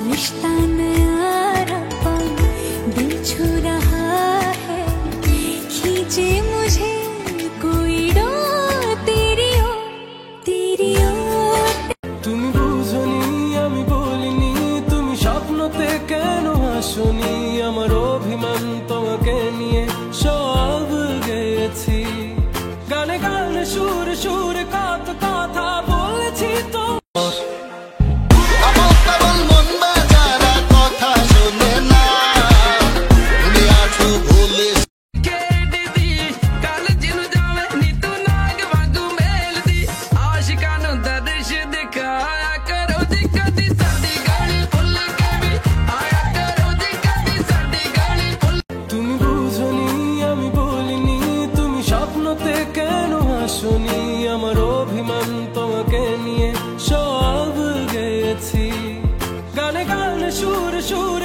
रिश्ता नया रब्बा दिल छू रहा है, खींचे मुझे कोई डोर तेरी ओर, तेरी ओर। তুমি বুঝনি আমি বলিনি, তুমি স্বপ্নতে কেন আসনি, আমার অভিমান তোমাকে নিয়ে সব গেছি। গানে গানে সুর সুর কত কথা বলেছি তো। আমার অভিমান তোমাকে নিয়ে সব গেছি। গানে গানে সুর সুর